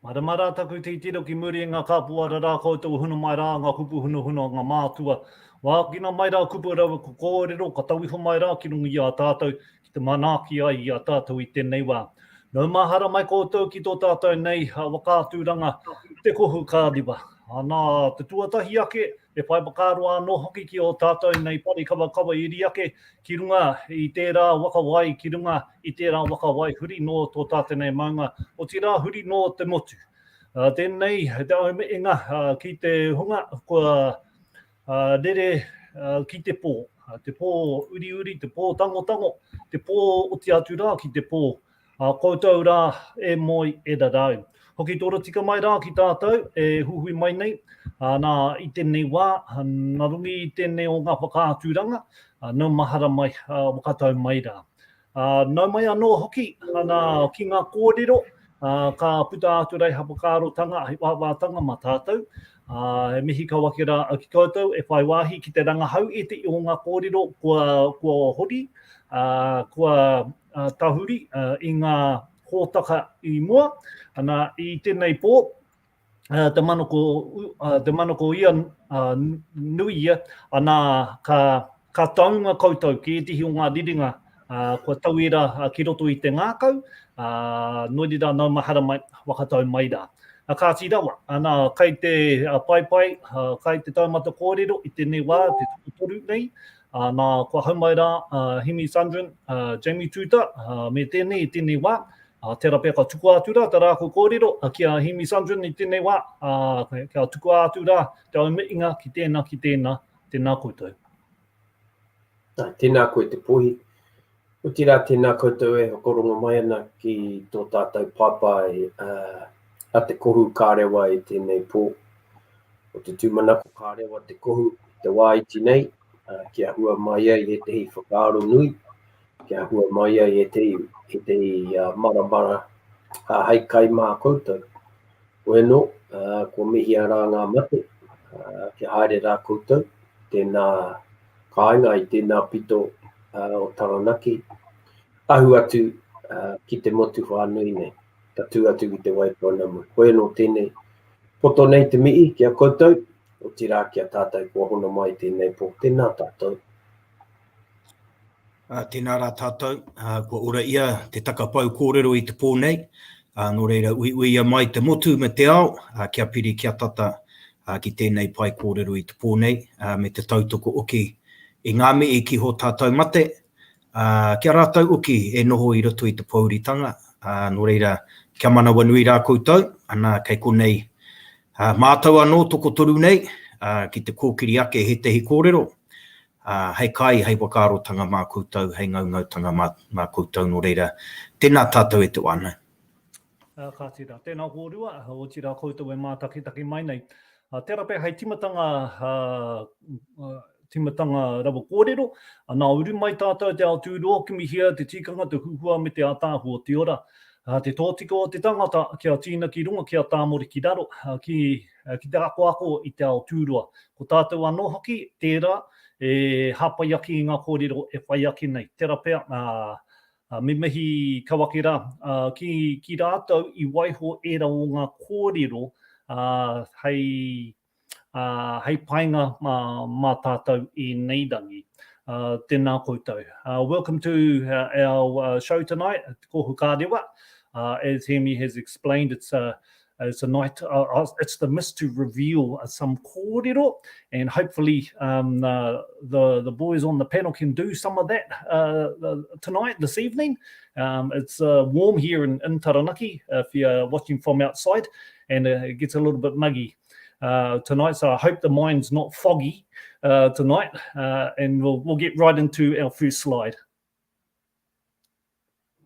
Maramara taku te tiro ki muri ngā kāpuara rā koutou hunu mai rā, ngā kupu hunu ngā mātua. Wā kina mai rā kupu rawa ko kōrero, ka tauiho mai rā ki rungi a tātou, ki te manaaki ai i a tātou i tēnei wā. Nau mahara mai koutou ki tō tātou nei, wakātūranga, te kohu ka rewa. Nā te tuatahi ake, e whai wakaaro anō hoki ki o tātou nei pari kawa iri ake, ki runga i tērā wakawai, ki runga i tērā wakawai huri no tō tātou nei maunga, o tērā huri no te motu. Tēnei, te aumenga ki te hunga, kua rere ki te pō uri, te pō tango, te pō o te atu rā ki te pō, koutou rā e moi e rarau. Hoki tōra tika mai rā ki tātou, e huhui mai nei, nā i tēnei wā, nā rungi i tēnei o ngā whakaatūranga, nau mahara mai, wakatau mai rā. Nau mai anō hoki, ki ngā kōrero, ka puta atu rei hapakārotanga, he wāwātanga ma tātou, he mihi ka wake rā ki koutou, e whai wāhi ki te rangahau e te o ngā kōrero, kua hori, kua tahuri, i ngā hōtaka i mua, ana i tēnei pō, te manoko ia nui ia, ana ka taunga koutou ki e tihi o ngā riringa, kua tauira ki roto i te ngākau, nori rā nau mahara mai, wakatau mai rā. Kāti rawa, ana kai te pai, kai te taumata kōrero i tēnei wā, te tukutoru nei, nā kua haumai rā, Hemi Sundgren, Jamie Tuuta, me tēnei i tēnei wā, tērā pēr ka tuku atu rā, tā rā ko kōrero, kia Hemi Sundgren i tēnei wā, kia tuku atu rā, te auminga ki tēnā koutou. Tēnā koe te pohi. O tira tēnā koutou e hokorongo mai ana ki tō tātou papai a te Kohu Ka Rewa i tēnei pō. O te tūmanako Ka Rewa te kohu te wā iti nei, kia hua mai ai e tehi whakaaro nui, kia hua mai ai e tehi maramara haikai mā koutou. Oeno, kua mihi ara ngā mate, kia haere rā koutou, tēnā kāinga i tēnā pito o Taranaki. Ahu atu ki te motu whānui nei, ka tū atu ki te waipounamu. Oeno tēnei, poto nei te mihi kia koutou, o tira kia tātou kua hona mai tēnei pō. Tēnā tātou. Tēnā rā tātou, kua ora ia te takapau kōrero i te pō nei, nō reira ui ia mai te motu me te ao, kia piri kia tata ki tēnei pai kōrero i te pō nei, me te tautoko oki i ngā mii ki ho tātou mate, kia rātou oki e noho i roto i te pauritanga, nō reira kia manawa nui rā koutou, ana kei konei mātau anō toko toru nei, ki te kōkiri ake he tehi kōrero, hei kai, hei wakaarotanga mā koutou, hei ngaungautanga mā koutou, nō reira, tēnā tātou e te wānau. Ka tira, tēnā kōrua, o tira koutou e mātakitaki mai nei. Tērā pē hei timatanga rawa kōrero, nā uru mai tātou te ao tūroa, ki mihia te tikanga, te huhua me te atāhu o te ora. Te tōtiko o te tangata, kia tīna ki runga, kia tāmori ki raro, ki te ako i te ao tūroa. Ko tātou anō hoki, tērā, e hapai aki i ngā kōrero e whai aki nei. Tērā pēr, me mihi kawaki rā, ki rātou i waiho era o ngā kōrero, hei painga mā tātou i neirangi. Tēnā koutou. Welcome to our show tonight, Kohu Ka Rewa. As Hemi has explained, it's a night, it's the mist to reveal some kōrero, and hopefully the boys on the panel can do some of that tonight, this evening. It's warm here in Taranaki, if you're watching from outside, and it gets a little bit muggy tonight, so I hope the mind's not foggy tonight, and we'll get right into our first slide.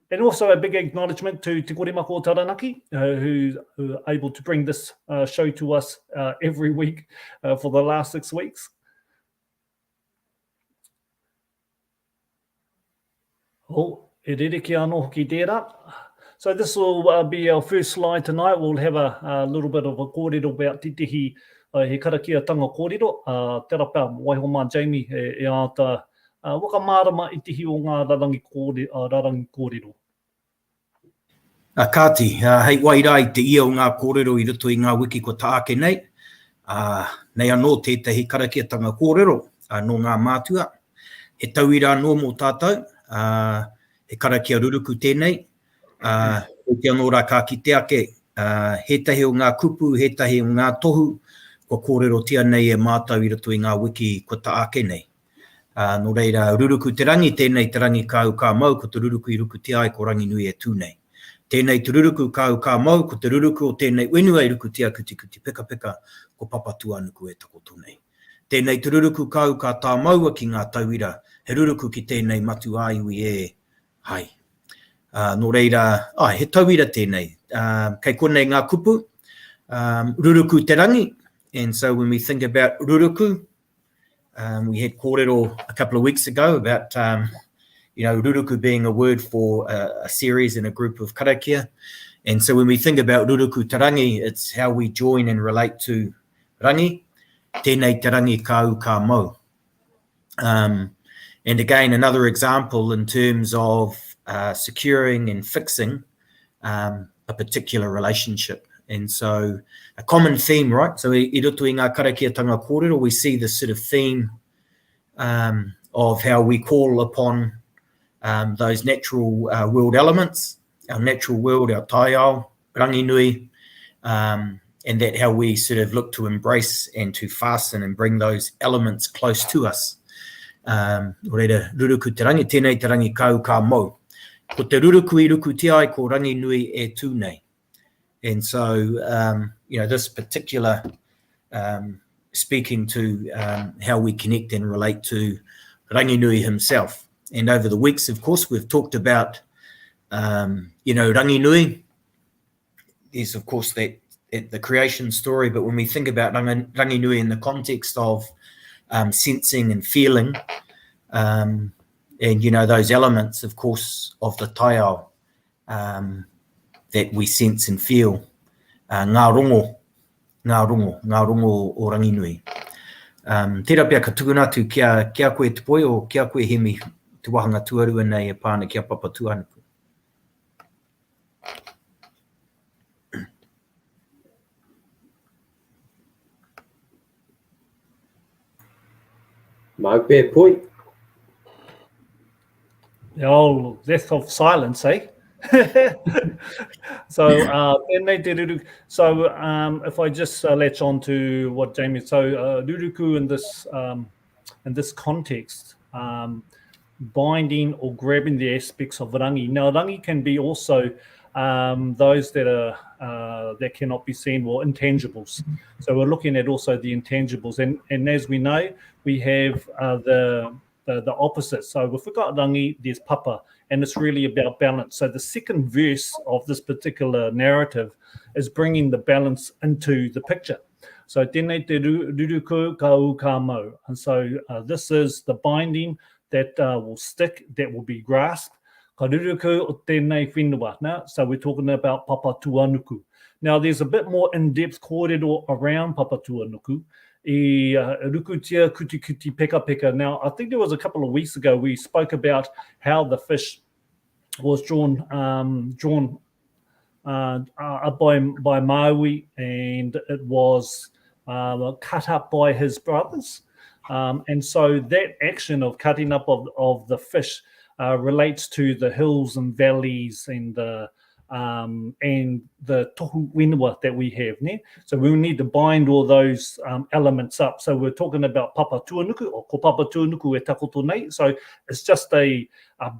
And also a big acknowledgement to Te Koremako o Taranaki, who are able to bring this show to us every week for the last 6 weeks. E rere ki anō hoki tērā. So this will be our first slide tonight. We'll have a little bit of a kōrero about titihi he karakiatanga kōrero. Tērā pā, waiho mā Jamie e āta wakamārama i tihi o ngā rarangi kōrero. Kāti, hei wairai te ia o ngā kōrero I roto I ngā wiki ko taake nei. Nei anō tētahi karakiatanga kōrero no ngā mātua. He tauira anō mō tātou, he karakia ruruku tēnei. O te anō rā kā ki te ake, he tahi o ngā kupu, he tahi o ngā tohu, ko kōrero tia nei e mātau I roto I ngā wiki ko taake nei. No reira, ruruku te rangi, tēnei te rangi kāu kā mau, ko te ruruku I ruku te ai, ko rangi nui e tūnei. Tēnei te ruruku kāu kā mau, ko te ruruku o tēnei wenua I ruku tia kuti kuti peka peka, ko papa tuanuku e takoto nei. Tēnei te ruruku kāu kā tā maua ki ngā tauira, he ruruku ki tēnei matu aiwi e hai. No reira, he tauira tēnei. Kei konei ngā kupu, ruruku te rangi, and so when we think about ruruku, we had kōrero a couple of weeks ago about ruruku being a word for a series and a group of karakia. And so when we think about ruruku te rangi, it's how we join and relate to rangi. Tēnei te rangi kāu kā mau. And again, another example in terms of securing and fixing a particular relationship. And so a common theme, right? So I roto I ngā karakiatanga kōrero, we see this sort of theme of how we call upon those natural world elements, our natural world, our taiao, rangi nui, and that how we sort of look to embrace and to fasten and bring those elements close to us. Reira, ruruku te rangi, tēnei te rangi kāu kā mau. Ko te ruruku I ruku te ai, ko rangi nui e tūnei. And so, this particular speaking to how we connect and relate to rangi nui himself. And over the weeks, of course, we've talked about, rangi nui. There's, of course, the creation story. But when we think about rangi nui in the context of sensing and feeling, and, those elements, of course, of the taiao that we sense and feel, ngā rongo o rangi nui. Tērā pia ka tukunatu kia koe te poi o kia koe Hemi, te wahanga tuarua nei e pāna kia papa tuanuku. Mau pē poi. The old death of silence, eh? So if I just latch on to what Jamie, so ruruku in this context, binding or grabbing the aspects of rangi. Now rangi can be also those that are that cannot be seen, or intangibles. So we're looking at also the intangibles, and as we know, we have the opposite. So if we've got rangi, there's papa, and it's really about balance. So the second verse of this particular narrative is bringing the balance into the picture. So tēnei te ruruku kāu kā mau. And so this is the binding that will stick, that will be grasped. Ka ruruku o tēnei whenua. Now, so we're talking about papa tuanuku. Now, there's a bit more in-depth kōrero around papa tuanuku. Rukutia kuti kuti peka peka. Now, I think there was a couple of weeks ago we spoke about how the fish was drawn up by Maui, and it was cut up by his brothers. And so that action of cutting up of the fish relates to the hills and valleys and the tohu whenua that we have. Ne? So we need to bind all those elements up. So we're talking about papa tuanuku, or ko papa tuanuku e takoto nei. So it's just a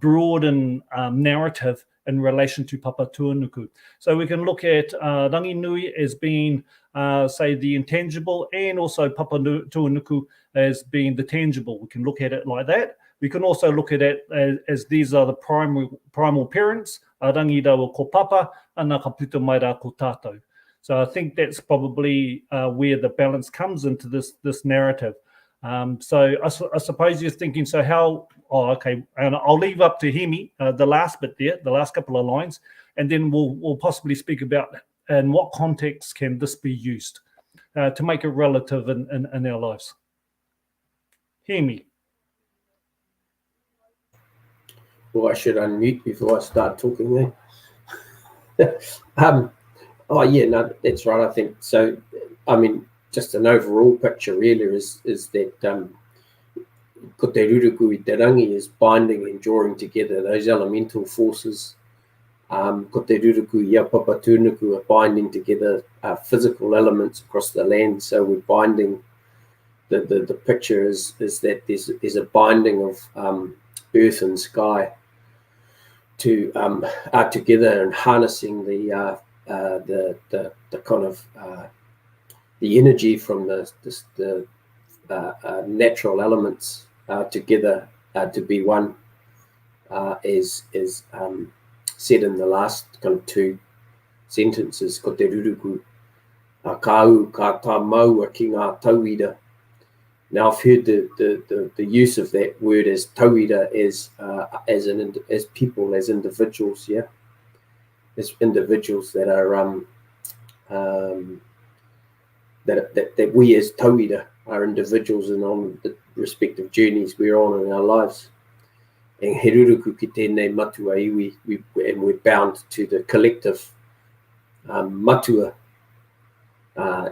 broaden narrative in relation to papa tuanuku. So we can look at rangi nui as being, say, the intangible, and also papa tuanuku as being the tangible. We can look at it like that. We can also look at it as these are the primal parents, rangi rawa ko papa, ana ka puta mai rā ko tātou. So I think that's probably where the balance comes into this narrative. So I suppose you're thinking, so how, okay, and I'll leave up to Hemi, the last bit there, the last couple of lines, and then we'll possibly speak about in what context can this be used to make it relative in our lives. Hemi. Well, I should unmute before I start talking there. Oh yeah, no, that's right. I think so. I mean, just an overall picture really is that ko te ruruku I te rangi is binding and drawing together those elemental forces. Ko te ruruku I a papatūnuku are binding together physical elements across the land. So we're binding. The picture is that there's a binding of earth and sky to are together and harnessing the kind of the energy from the natural elements together to be one, is said in the last kind of two sentences. Ko te ruruku kāu ka tā maua ki ngā tauira. Now I've heard the use of that word as tauira as people, as individuals, yeah, as individuals that are that we as tauira are individuals and on the respective journeys we're on in our lives. And he ruruku ki tēnei matua iwi, and we're bound to the collective matua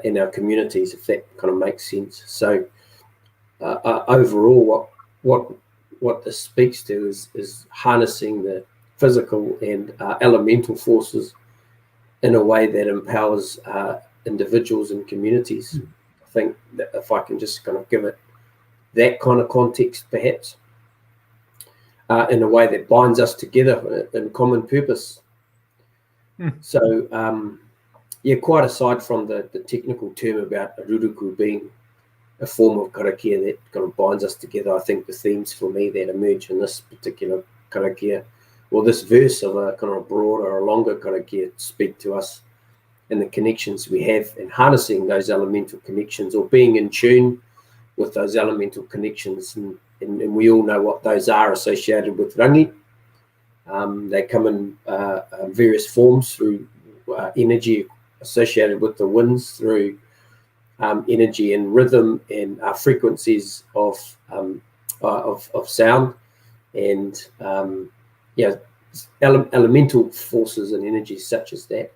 in our communities, if that kind of makes sense. So overall, what this speaks to is harnessing the physical and elemental forces in a way that empowers individuals and communities. I think that if I can just kind of give it that kind of context, perhaps, in a way that binds us together in common purpose. So, yeah, quite aside from the technical term about a ruruku being a form of karakia that kind of binds us together, I think the themes for me that emerge in this particular karakia, or this verse of a kind of broader or longer karakia, speak to us and the connections we have, and harnessing those elemental connections, or being in tune with those elemental connections. And we all know what those are associated with rangi. They come in various forms, through energy associated with the winds, through energy and rhythm and frequencies of sound, and elemental forces and energies such as that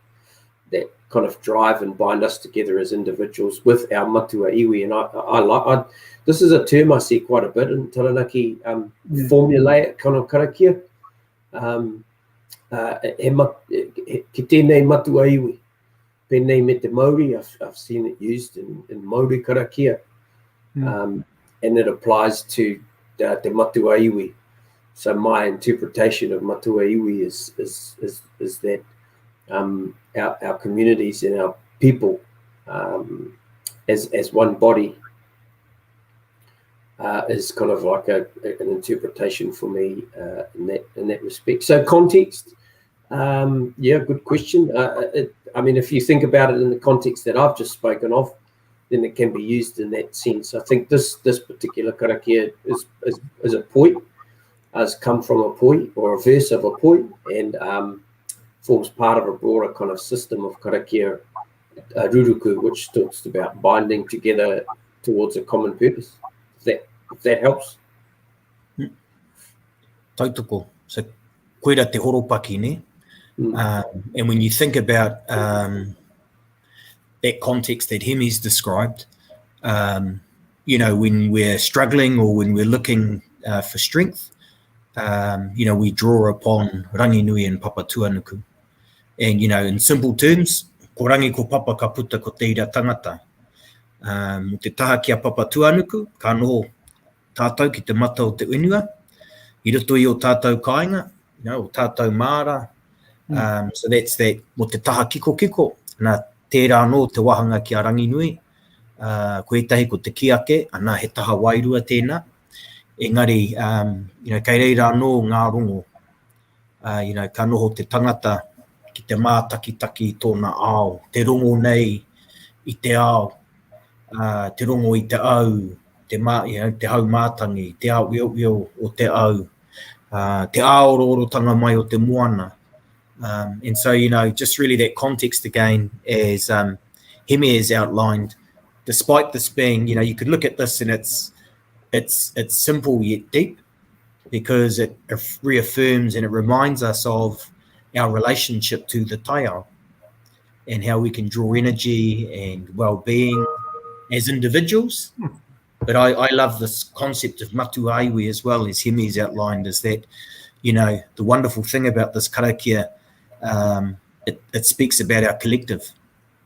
kind of drive and bind us together as individuals with our matua iwi. And I this is a term I see quite a bit in Taranaki formulaic kind of karakia. Ki tēnei matua iwi, pēnei me te Māori. I've seen it used in Māori karakia, and it applies to te matua iwi. So my interpretation of matua iwi is that our communities and our people as one body is kind of like an interpretation for me in that respect. So context, good question. I mean, if you think about it in the context that I've just spoken of, then it can be used in that sense. I think this particular karakia is a poi, has come from a poi, or a verse of a poi, and forms part of a broader kind of system of karakia ruruku, which talks about binding together towards a common purpose. If that helps. Tautoko. So, koera te horopaki, ne? And when you think about that context that Hemi's described, when we're struggling or when we're looking for strength, we draw upon rangi nui and papa tuanuku. And, in simple terms, ko rangi ko papa ka puta ko te ira tangata. Mo te taha ki a papa tuanuku, ka noho tātou ki te mata o te wenua, I roto I o tātou kāinga, o tātou māra. So that's that, mo te taha kiko, nā tērā no te wahanga ki a rangi nui, ko etahi ko te kiake, anā he taha wairua tēnā. Engari, kei reira no ngā rongo, ka noho te tangata ki te mātakitaki tōna ao, te rongo nei I te ao, te rongo I te au, te hau mātangi, te ao iau o te au, te ao rorotanga mai o te moana. And so, just really that context again, as Hemi has outlined, despite this being, you could look at this and it's simple yet deep, because it reaffirms and it reminds us of our relationship to the taiao and how we can draw energy and well-being as individuals. But I love this concept of matu aiwi as well, as Hemi's outlined, is that, you know, the wonderful thing about this karakia, it speaks about our collective,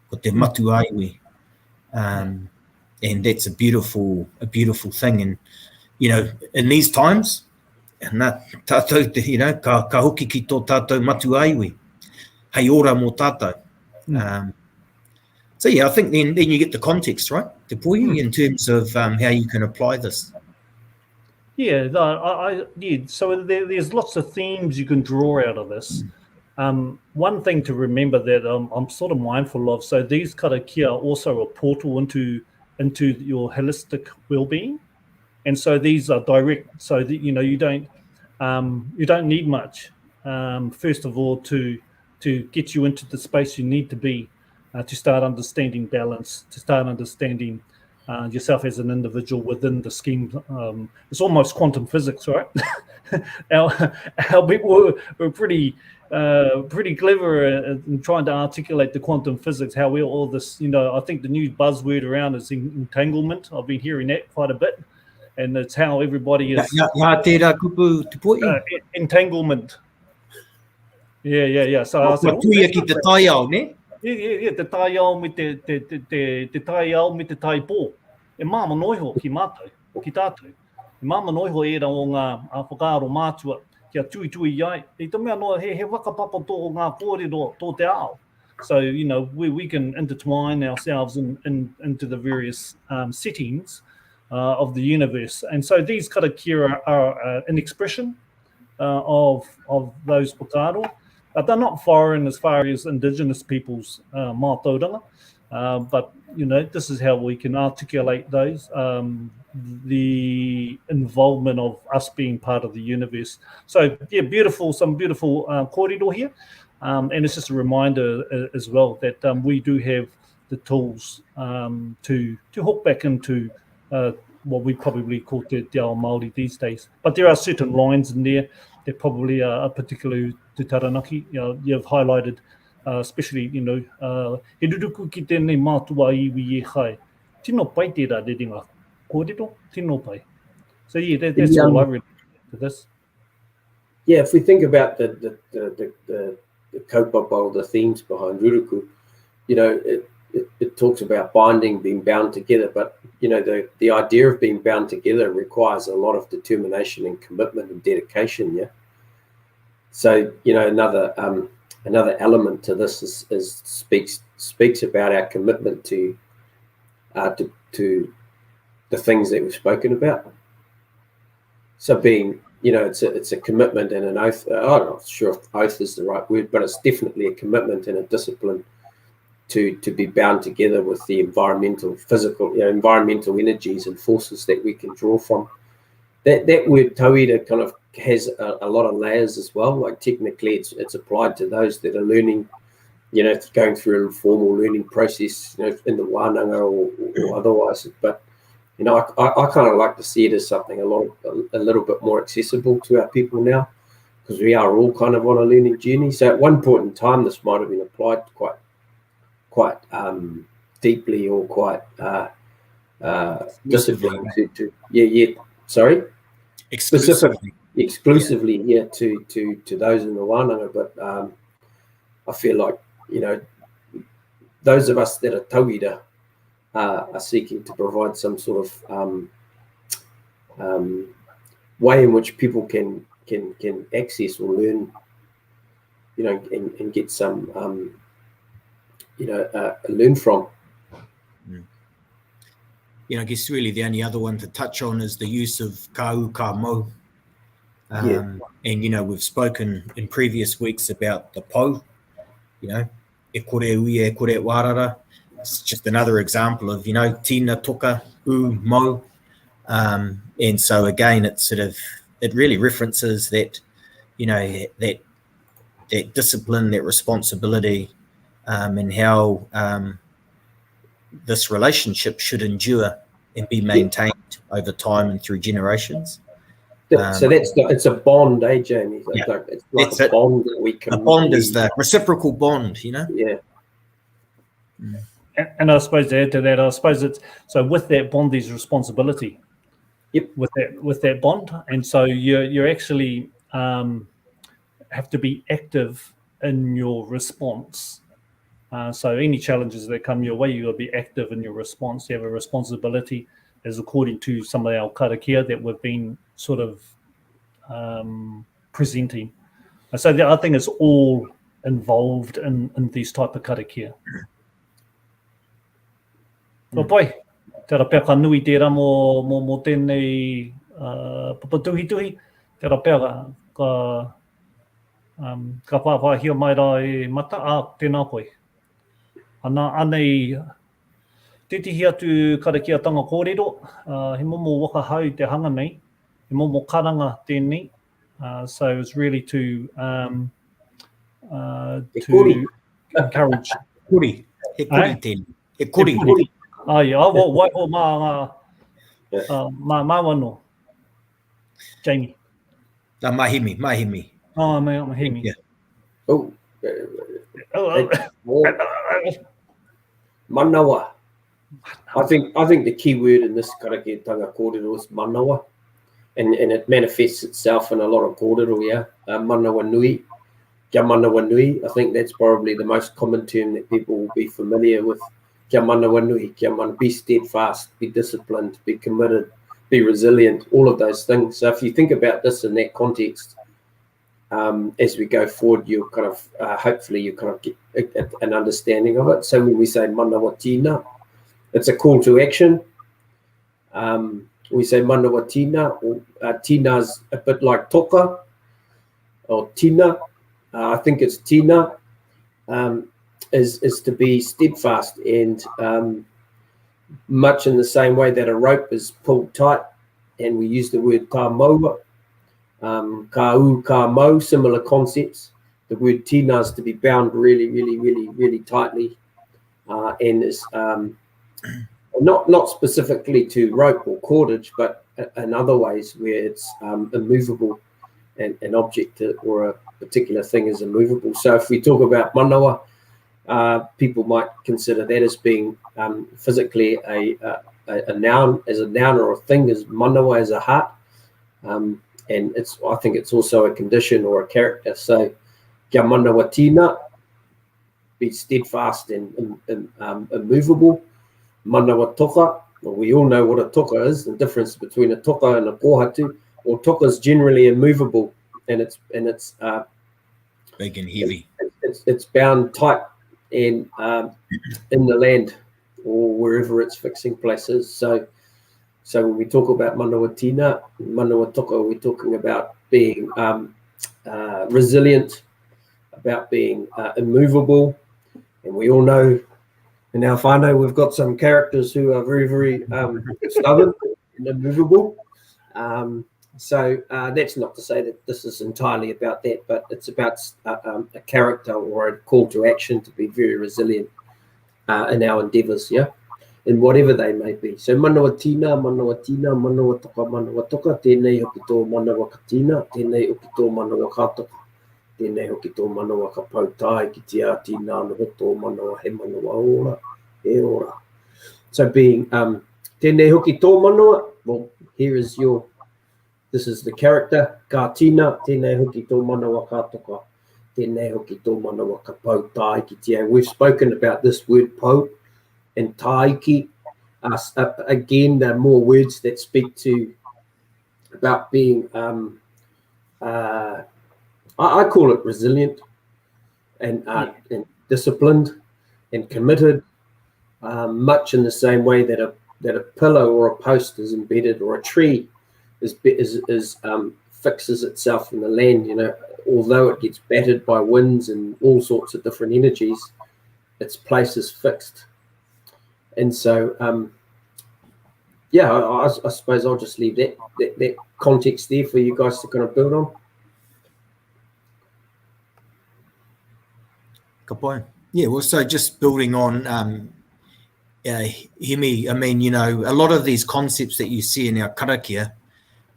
ko te matu aiwi. And that's a beautiful thing. And, you know, in these times, tātou, you know, ka hoki ki tō tātou matu aiwi, hei ora mō tātou. So yeah, I think then you get the context, right, Te Poihi, in terms of how you can apply this. Yeah, so there's lots of themes you can draw out of this. One thing to remember that I'm sort of mindful of, so these karakia are also a portal into your holistic well-being, and so these are direct, so that, you know, you don't need much, first of all, to get you into the space you need to be, to start understanding balance, to start understanding yourself as an individual within the scheme. It's almost quantum physics, right? Our people were pretty clever in trying to articulate the quantum physics, how we're all this, you know, I think the new buzzword around is entanglement. I've been hearing that quite a bit. And it's how everybody is... entanglement. Yeah. So I said... Yeah, te taiao me te taiao me te taipō. E māma noiho ki mātou, ki tātou. E māma noiho e ra o ngā whakaaro mātua kia tui iai. E te mea noa he whakapapa tō ngā kōrero tō te ao. So, you know, we can intertwine ourselves into the various settings of the universe. And so these karakia are an expression of those whakaaro. They're not foreign as far as indigenous people's mātauranga, but, you know, this is how we can articulate those, the involvement of us being part of the universe. So, yeah, some beautiful kōrero here. And it's just a reminder as well that we do have the tools to hook back into what we probably call te ao Māori these days. But there are certain lines in there that probably are particular to Taranaki. You know, you've highlighted, especially, you know, he ruruku ki tēnei mātua iwi e kai. Tino pai tērā rerenga kōrero, tino pai. So yeah, that's all I really to this. Yeah, if we think about the kaupapa, the themes behind ruruku, you know, it talks about binding, being bound together, but, you know, the idea of being bound together requires a lot of determination and commitment and dedication, yeah? So, you know, another element to this is speaks about our commitment to the things that we've spoken about. So being, you know, it's a commitment and an oath. I'm not sure if oath is the right word, but it's definitely a commitment and a discipline to be bound together with the environmental energies and forces that we can draw from. That word tauira kind of has a lot of layers as well. Like technically it's applied to those that are learning, you know, going through an informal learning process, you know, in the wānanga or otherwise. But, you know, I kind of like to see it as something a little bit more accessible to our people now, because we are all kind of on a learning journey. So at one point in time, this might have been applied quite deeply or quite disciplined to sorry, exclusively to those in the wānanga. But I feel like, you know, those of us that are tauira are seeking to provide some sort of way in which people can access or learn, you know, and get some you know, learn from. You know, I guess really the only other one to touch on is the use of Kohu Ka Rewa. And, you know, we've spoken in previous weeks about the po, you know, e kore ui, e kore wārara. It's just another example of, you know, tina toka, mo. And so again, it really references that, you know, that discipline, that responsibility, and how this relationship should endure and be maintained over time and through generations. So it's a bond, eh, Jamie? Yeah. It's like a bond that we can. A bond is the reciprocal bond, you know? Yeah. And I suppose to add to that, I suppose it's so with that bond, there's responsibility. Yep. With that bond, and so you're actually have to be active in your response. So any challenges that come your way, you will be active in your response. You have a responsibility, as according to some of our karakia that we've been sort of presenting. So I think it's all involved in these type of karakia. Ko poi, te ra pea ka nui tērā mō tēnei papatuhi-tuhi, te ra pea ka whāwhāhia mai rā e mata, tēnā koe. Ana anei, titihi atu karakiatanga kōrero, he momo wakahau te hanga nei, he momo karanga tēnei, so it's really to encourage. Kuri, he kuri tēnei, he kuri. Ai, waiho mā wano, Jamie. Mahimi. Oh, Hemi. Yeah. Manawa. I think the key word in this karakiatanga kōrero is manawa, and it manifests itself in a lot of kōrero, yeah. Manawa nui, kia manawa nui. I think that's probably the most common term that people will be familiar with. Kia manawa nui, kia mana, be steadfast, be disciplined, be committed, be resilient, all of those things. So if you think about this in that context, as we go forward, you'll kind of, hopefully you kind of get an understanding of it. So when we say manawa tina, it's a call to action. We say manawa tina, tina's a bit like toka, or tina. I think it's tina, is to be steadfast, and much in the same way that a rope is pulled tight, and we use the word ka maua, ka mau, similar concepts. The word tina is to be bound really tightly, and is not specifically to rope or cordage, but in other ways where it's immovable, and an object or a particular thing is immovable. So if we talk about manawa, people might consider that as being physically a noun, as a noun or a thing, as manawa as a heart, and I think it's also a condition or a character. So kia manawa tina, be steadfast and immovable. Manawa toka, well, we all know what a toka is, the difference between a toka and a kohatu. Well, toka is generally immovable, and it's big and heavy. It's bound tight and in the land or wherever its fixing place is. So when we talk about manawa tina, manawa toka, we're talking about being resilient, about being immovable. And we all know in our whānau we've got some characters who are very stubborn and immovable. So that's not to say that this is entirely about that, but it's about a character or a call to action to be very resilient in our endeavours, yeah, in whatever they may be. So manawa tina, manawa toka, tēnei hoki tō manawa ka tina, tēnei hoki tō manawa ka toka, tēnei hoki tō manawa ka pautai ki te ātina no tō manawa he manawa ora, e ora. So being tēnei hoki tō manawa, well, here is your, this is the character, ka tina, tēnei hoki tō manawa ka toka, tēnei hoki tō manawa ka pautai ki te. We've spoken about this word pau and taiki. Again, there are more words that speak to about being, I call it resilient and disciplined and committed, much in the same way that a pillar or a post is embedded, or a tree is fixes itself in the land. You know, although it gets battered by winds and all sorts of different energies, its place is fixed. And so, I suppose I'll just leave that context there for you guys to kind of build on. Good point. Yeah, well, so just building on Hemi, I mean, you know, a lot of these concepts that you see in our karakia,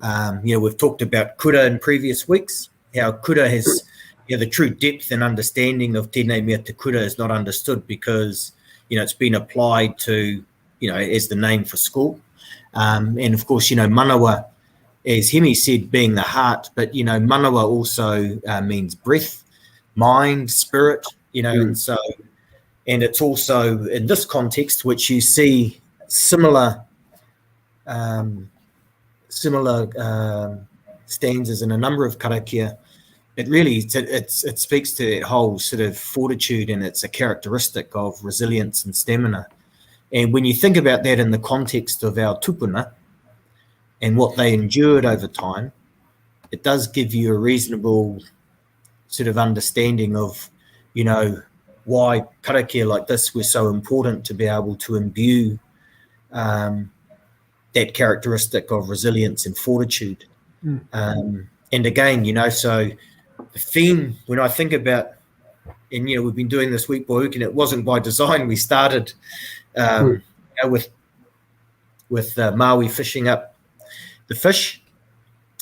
We've talked about kura in previous weeks, how kura has, the true depth and understanding of tēnei mea te kura is not understood because, it's been applied to, as the name for school. And of course, manawa, as Hemi said, being the heart, but, manawa also means breath, mind, spirit, and it's also in this context, which you see similar stanzas in a number of karakia. It really, it speaks to that whole sort of fortitude, and it's a characteristic of resilience and stamina. And when you think about that in the context of our tupuna and what they endured over time, it does give you a reasonable sort of understanding of, why karakia like this were so important to be able to imbue that characteristic of resilience and fortitude. And again, so the theme, when I think about, and we've been doing this week by week, and it wasn't by design. We started with Maui fishing up the fish,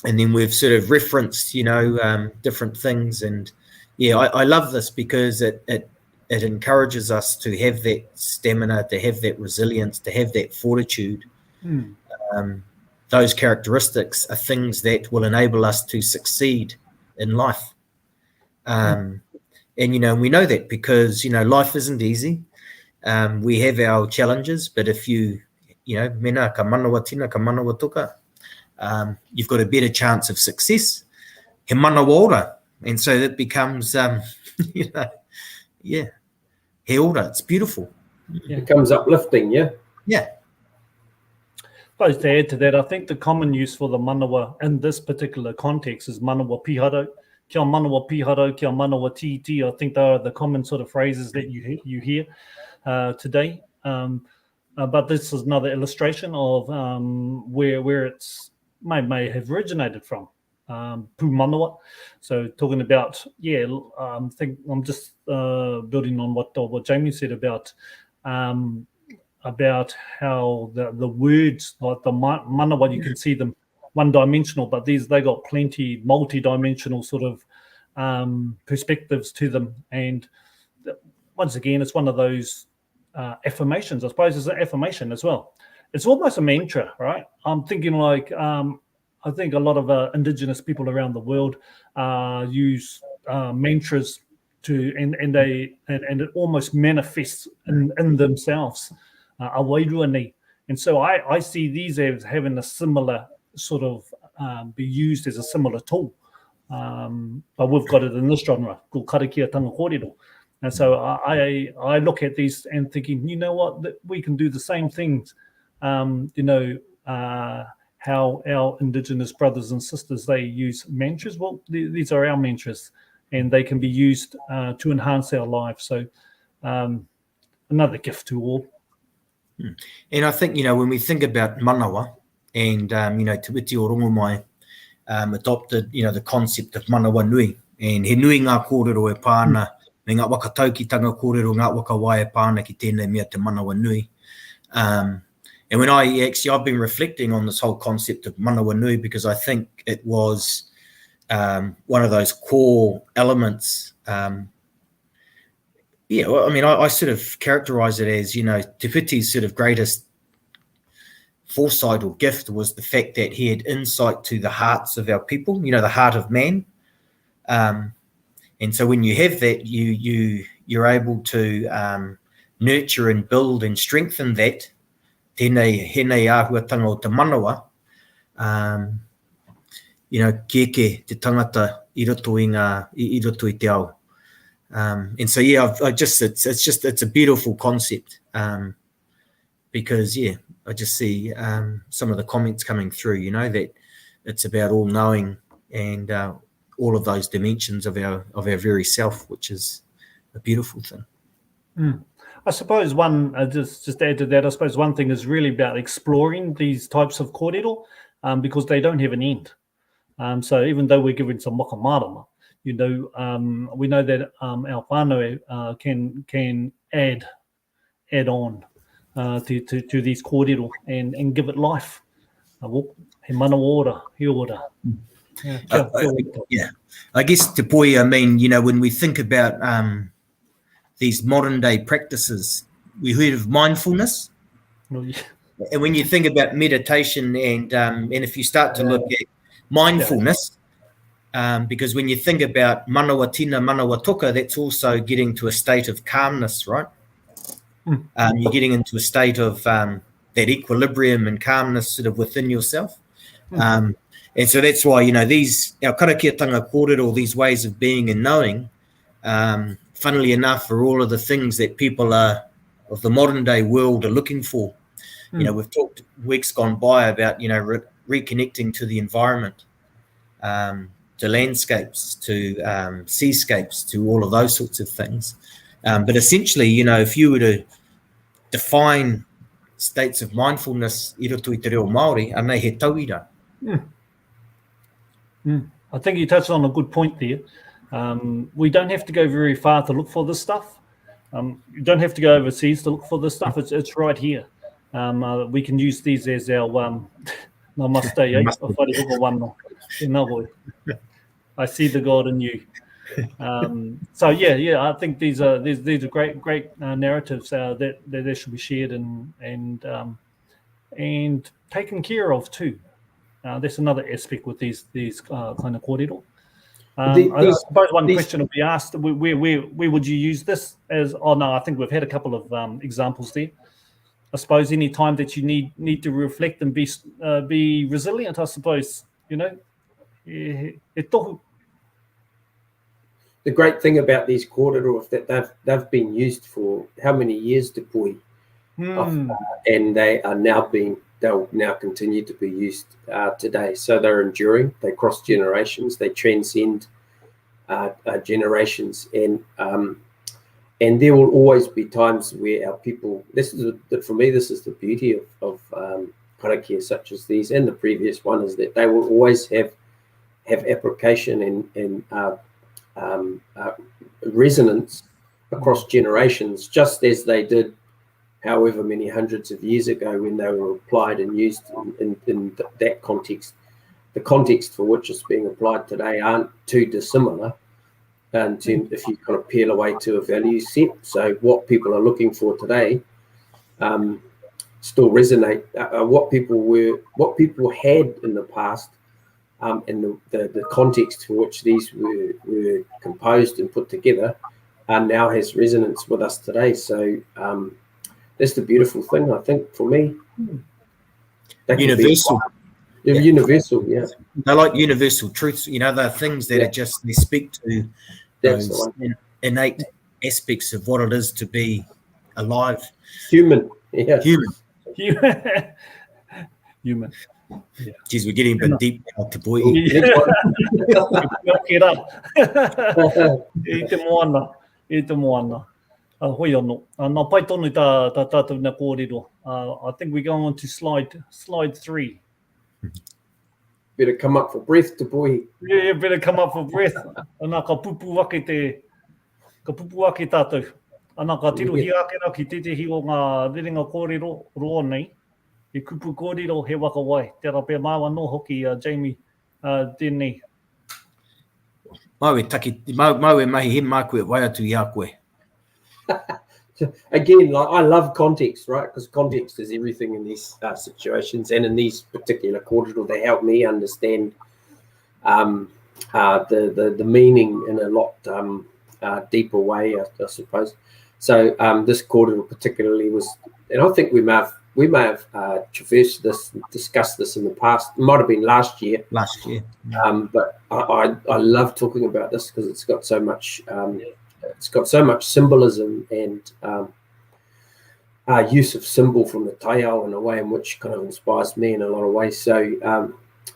and then we've sort of referenced, different things. And I love this because it encourages us to have that stamina, to have that resilience, to have that fortitude. Those characteristics are things that will enable us to succeed in life. And, we know that because, life isn't easy. We have our challenges, but if you, mena ka manawa tina, ka manawa tuka, you've got a better chance of success. He manawa ora. And so that becomes, he ora. It's beautiful. It becomes uplifting, yeah? Yeah. I suppose to add to that, I think the common use for the manawa in this particular context is manawa piharo, kia manawa piharo, kia manawa titi. I think they are the common sort of phrases that you hear today. But this is another illustration of where it's may have originated from. Pu manawa. So talking about, I think I'm just building on what Jamie said about how the words, like the manawa, you can see them one-dimensional, but they got plenty multi-dimensional sort of perspectives to them. And once again, it's one of those affirmations. I suppose it's an affirmation as well. It's almost a mantra, right? I'm thinking like, I think a lot of indigenous people around the world use mantras and it almost manifests in themselves. A wairua nei. And so I see these as having a similar sort of be used as a similar tool. But we've got it in this genre called karakia tanga kōrero. And so I look at these and thinking, you know what, that we can do the same things. How our indigenous brothers and sisters, they use mantras. Well, these are our mantras, and they can be used to enhance our lives. So another gift to all. And I think, when we think about manawa and, Te Witi o Rongomai adopted, the concept of manawa nui. And he nui ngā kōrero e pāna, me ngā wakataukitanga kōrero, ngā wakawai e pāna ki tēnei mea te manawa nui. And when I've been reflecting on this whole concept of manawa nui because I think it was one of those core elements. I sort of characterize it as, Te Whiti's sort of greatest foresight or gift was the fact that he had insight to the hearts of our people, the heart of man. And so when you have that, you're able to nurture and build and strengthen that. Tēnei āhuatanga o te manawa, keke te tangata I roto i te ao. And so, it's a beautiful concept because, I just see some of the comments coming through, that it's about all knowing and all of those dimensions of our very self, which is a beautiful thing. I suppose just add to that, I suppose one thing is really about exploring these types of kōrero because they don't have an end. So even though we're giving some wakamarama, we know that our whānau can add on to these kōrero and give it life. He mana ora, he ora. Yeah, kia ora. Yeah, I guess Te Poihi, I mean, you know, when we think about these modern day practices, we heard of mindfulness. No, yeah. And when you think about meditation and if you start to look at mindfulness, because when you think about manawa tina, manawa toka, that's also getting to a state of calmness, right? You're getting into a state of that equilibrium and calmness sort of within yourself. And so that's why, you know, these, our karakiatanga kōrero, these ways of being and knowing, funnily enough, are all of the things that people are, of the modern day world, are looking for. You know, we've talked weeks gone by about, you know, reconnecting to the environment, to landscapes, to seascapes, to all of those sorts of things. But essentially, you know, if you were to define states of mindfulness, i roto I te reo Māori, anei he tauira. I think you touched on a good point there. We don't have to go very far to look for this stuff. You don't have to go overseas to look for this stuff. It's right here. We can use these as our I see the God in you. So yeah, I think these are great narratives that should be shared and taken care of too. That's another aspect with these kind of kōrero. I suppose one question will be asked: where would you use this as? Oh no, I think we've had a couple of examples there. I suppose any time that you need to reflect and be resilient, I suppose, you know. The great thing about these kōrero is that they've been used for how many years, Te Poihi, and they'll now continue to be used today. So they're enduring, they cross generations, they transcend generations, and there will always be times where our people. For me, this is the beauty of karakia such as these and the previous one, is that they will always have application and resonance across generations, just as they did however many hundreds of years ago when they were applied and used in that context. The context for which it's being applied today aren't too dissimilar, and if you kind of peel away to a value set. So what people are looking for today still resonate. What people had in the past, and the context for which these were composed and put together, now has resonance with us today. So that's the beautiful thing, I think, for me. Universal. Universal, yeah. They're like universal truths. You know, they're things that are just, they speak to those innate aspects of what it is to be alive. Human, yeah. Human. Yeah. Geez, we're getting a bit deep now, Te Poihi. I te moana. Hoi anō. Nā pai tonu tā tātou nā kōrero. I think we're going on to slide 3. Better come up for breath, Te Poihi. Yeah, better come up for breath. Ana ka pupu ake tātou. Ana ka tirohi ake rā ki tetehi o ngā rerenga kōrero roa nei. E kupu kōrero he waka wai. Tērā pia māua no hoki, Jamie, tēnei. Mau e mahi he māku e wai atu I a koe. Again, like, I love context, right? Because context is everything in these situations, and in these particular kōrero, they help me understand the meaning in a lot deeper way, I suppose. So this kōrero particularly was, and I think we may have traversed this, discussed this in the past. It might have been last year. But I love talking about this because it's got so much. It's got so much symbolism and use of symbol from the taiao in a way in which kind of inspires me in a lot of ways. So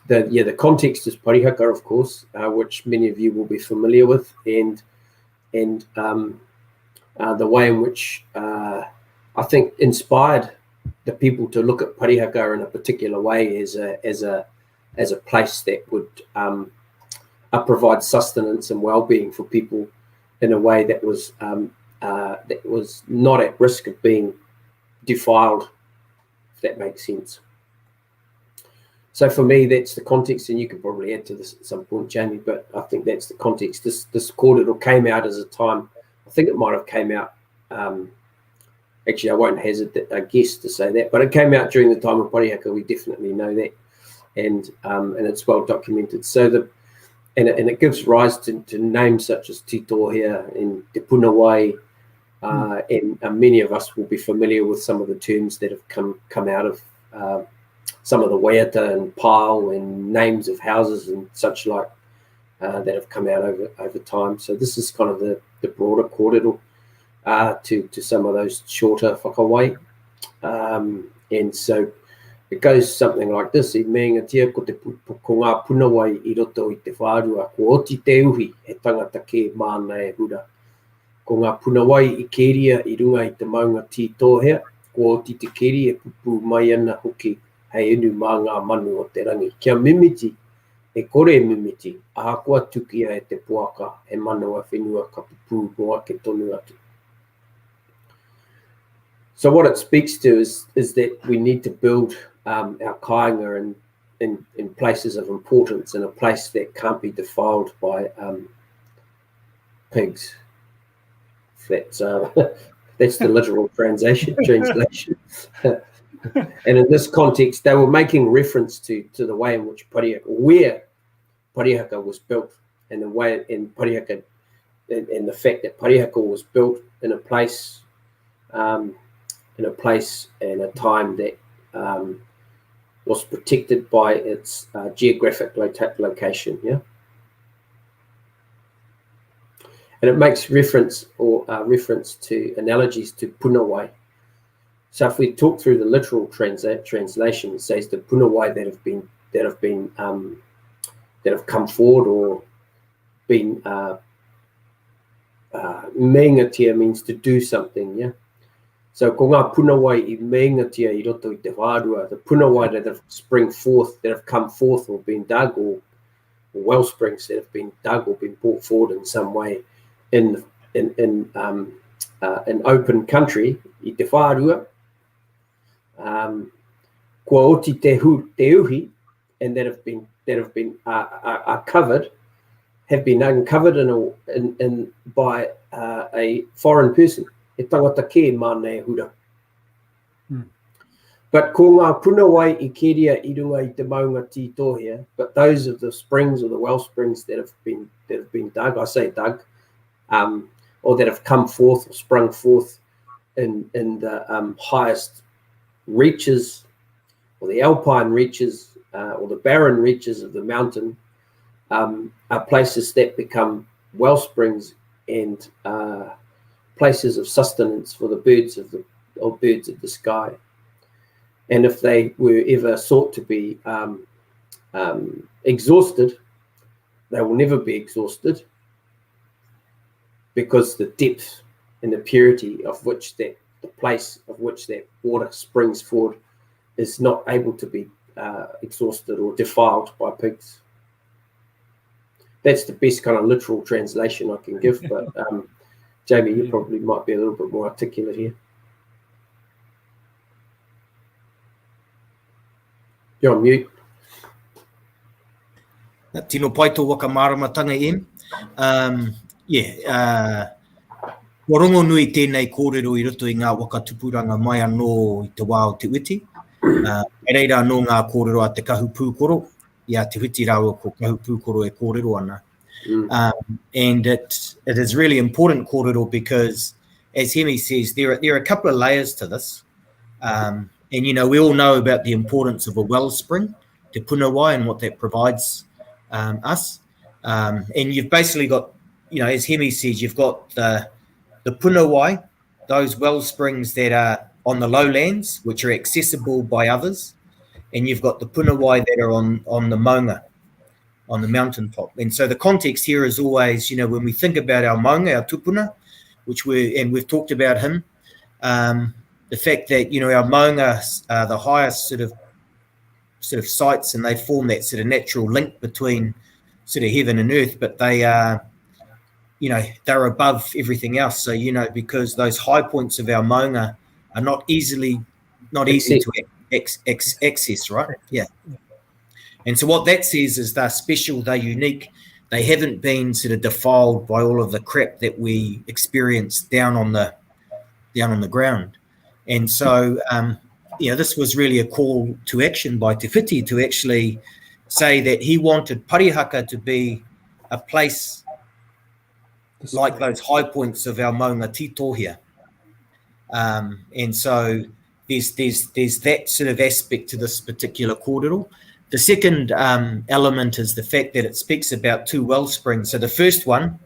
the context is parihaka, of course, which many of you will be familiar with, and the way in which I think inspired the people to look at parihaka in a particular way as a place that would provide sustenance and well-being for people in a way that was not at risk of being defiled, if that makes sense. So for me, that's the context, and you could probably add to this at some point, Jamie, but I think that's the context. This kōrero came out as a time, I think it might have came out, actually I won't hazard a guess to say that, but it came out during the time of Parihaka, we definitely know that, and it's well documented. So and it gives rise to names such as Tito here and Te Punawai, and many of us will be familiar with some of the terms that have come out of some of the waiata and pile and names of houses and such like that have come out over time. So this is kind of the broader kōrero to some of those shorter whakawai. And so it goes something like this: I mēngatia ko ngā punawai I roto I te whārua, ko oti te uhi he tangata ke māna e hura. Ko ngā punawai I keria I runga I te maunga tītohea, ko oti te keri e pupu mai ana hoki hei inu mā ngā manu o te rangi. Kia mimiti, e kore mimiti, aha kua tukia e te puaka, he manawa whenua ka pupu moa ke tonu atu. So what it speaks to is that we need to build our kāinga in places of importance, in a place that can't be defiled by pigs. That's the literal translation. And in this context, they were making reference to the way in which where Parihaka was built, and the way in Parihaka, and the fact that Parihaka was built in a place and a time that was protected by its geographic location. Yeah. And it makes reference to analogies to punawai. So if we talk through the literal translation, it says the punawai that have come forward or been mēngatia means to do something. Yeah. So ko ngā punawai I mēngatia I roto I te whārua, the punawai that have spring forth, that have come forth or been dug, or well springs that have been dug or been brought forward in some way in open country I te whārua, kua oti te uhi, and that have been uncovered in by a foreign person. He tangata ke māna e hura. But ko ngā punawai I keria I runga I te maunga tītohea, but those of the springs or the well springs that have been dug, I say dug, or that have come forth or sprung forth in the highest reaches, or the alpine reaches, or the barren reaches of the mountain, are places that become well springs and places of sustenance for the birds of the sky. And if they were ever sought to be exhausted, they will never be exhausted, because the depth and the purity of which the place of which that water springs forward is not able to be exhausted or defiled by pigs. That's the best kind of literal translation I can give, but Jamie, you probably might be a little bit more articulate here. You're on mute. Tino pai tō waka māramatanga em. Kua rongo nui tēnei kōrero I roto I ngā waka tupuranga mai anō I te wā o te witi. E reira anō ngā kōrero a te kahu pūkoro. Ia te witi rāua ko kahu pūkoro e kōrero ana. And it is really important kōrero because, as Hemi says, there are a couple of layers to this. And, you know, we all know about the importance of a wellspring, te punawai, and what that provides us. And you've basically got, you know, as Hemi says, you've got the punawai, those well springs that are on the lowlands, which are accessible by others. And you've got the punawai that are on the maunga, on the mountaintop. And so the context here is always, you know, when we think about our maunga, our tupuna, we've talked about him, the fact that, you know, our maunga are the highest sort of sites, and they form that sort of natural link between sort of heaven and earth, but they are, you know, they're above everything else. So, you know, because those high points of our maunga are not easy to access, right? Yeah. And so what that says is they're special, they're unique. They haven't been sort of defiled by all of the crap that we experience down on the ground. And so, this was really a call to action by Te Whiti to actually say that he wanted Parihaka to be a place like those high points of our maunga titohia. And so there's that sort of aspect to this particular kōrero. The second element is the fact that it speaks about two well springs. So the first one,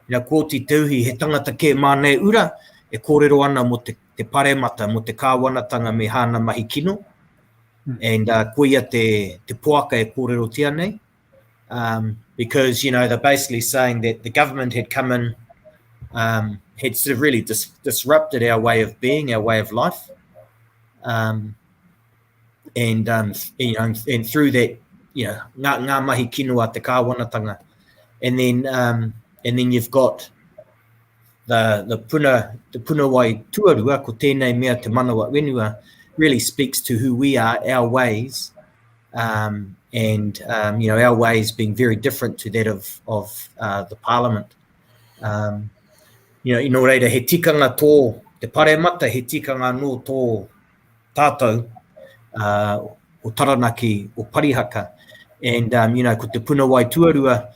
ko te tauhi he tangata ke mānei ura, e kōrero ana mo te paremata, mo te kāwanatanga me hāna mahi kino. And ko ia te poaka e kōrero tia nei. Because, they're basically saying that the government had come in, had sort of really disrupted our way of being, our way of life. And through that, ngā mahi kinua te kāwanatanga. And then you've got the puna wai tuarua, ko tēnei mea te manawa wenua, really speaks to who we are, our ways, and our ways being very different to that of the Parliament. Ino reira, he tikanga tō te paremata, he tikanga no tō tātou, o Taranaki, o Parihaka. And, ko te puna wai tuarua,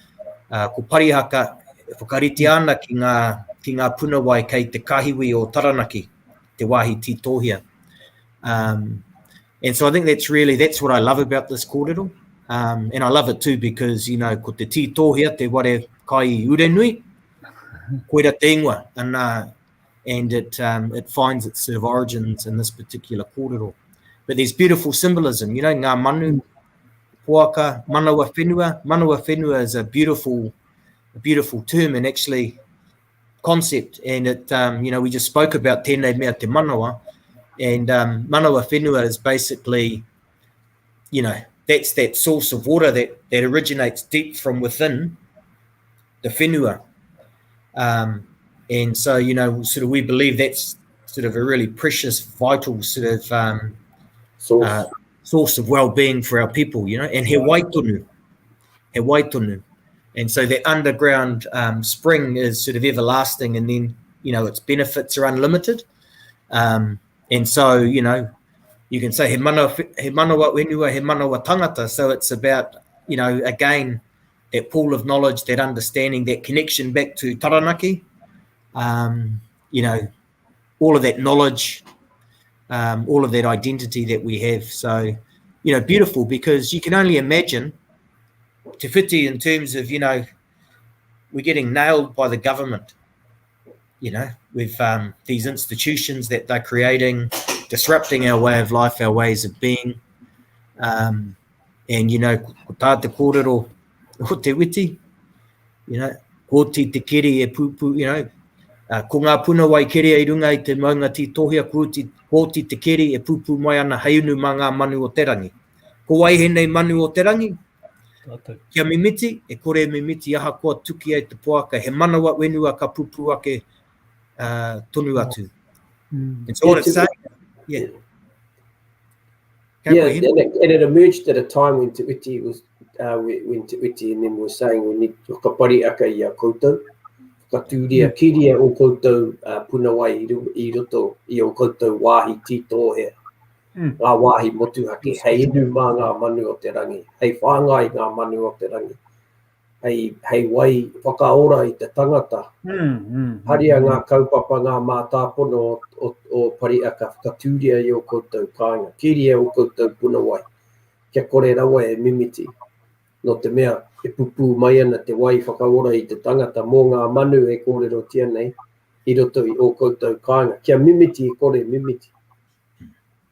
ko Parihaka, whakariti ana ki ngā puna wai kei te kahiwi o Taranaki, te wāhi titohia. And so I think that's what I love about this kōrero. And I love it too because, ko te titohia, te ware kai urenui, koera te ingoa. And it finds its sort of origins in this particular kōrero. But there's beautiful symbolism, ngā manu, poaka, manawa whenua. Manawa whenua is a beautiful term and actually concept. And it, we just spoke about tēnei mea te manawa. And manawa whenua is basically, that's that source of water that originates deep from within the whenua. And so, sort of we believe that's sort of a really precious, vital sort of source of well-being for our people, and he waitonu. And so that underground spring is sort of everlasting, and then, its benefits are unlimited. And so, you can say he manawa wenua, he manawa tangata. So it's about, again, that pool of knowledge, that understanding, that connection back to Taranaki, all of that knowledge, all of that identity that we have. So, beautiful, because you can only imagine Te Whiti in terms of, we're getting nailed by the government, with these institutions that they're creating, disrupting our way of life, our ways of being. And, ko tā te kōrero o Te Whiti, ko te kere e pupu, ko ngā puna wai kere i runga i te maunga titohia, ko te kere e pupu mai ana heiunu mā ngā manu o te rangi. Ko wai henei manu o te rangi, kia mimiti, e kore mimiti aha koa tuki ai te poaka, he manawa wenua ka pupu ake tonu atu. And so what it's saying, and it emerged at a time when Te Whiti was, when Te Whiti and then was saying we need whakapari aka i a koutou, whakatūria kiria o koutou puna wai i roto i o koutou wāhi titohea. Ngā wāhi motuhake, hei inu mā ngā manu o te rangi, hei whāngai ngā manu o te rangi, hei wai whakaora i te tangata, haria ngā kaupapa ngā mātāpono o pariaka, whakatūria i o koutou kāinga, kiria o koutou puna wai, kia kore rawa e mimiti, no te mea e pupu mai ana te wai whakaora i te tangata, mō ngā manu e kōrero tia nei, i roto i o koutou kāinga, kia mimiti e kore mimiti.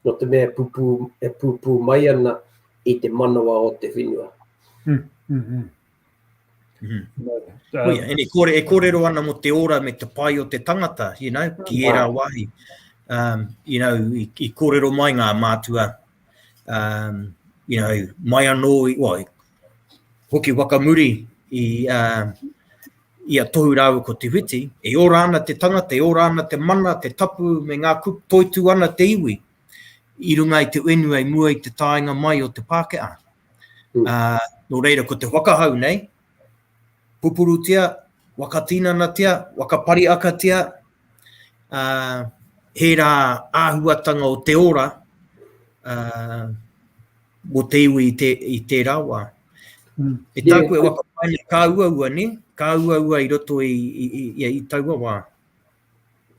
No te mea pupu mai ana i te manawa o te whenua. And e kōrero ana mo te ora me te pai o te tangata, ki e rā wahi. I kōrero mai ngā mātua, mai anō, hoki wakamuri i a tohu rāu ko Te Whiti, e ora ana te tangata, e ora ana te mana, te tapu me ngā toitu ana te iwi. I runga i te wenua i mua i te tāinga mai o te Pākehā. No reira, ko te whakahau nei, pupurutia, wakatinanatia, wakapariakatia, he rā āhuatanga o te ora, mo te iwi i te rāwā. E tā koe wakapaine ka uaua ne? Ka uaua I roto I taua wā.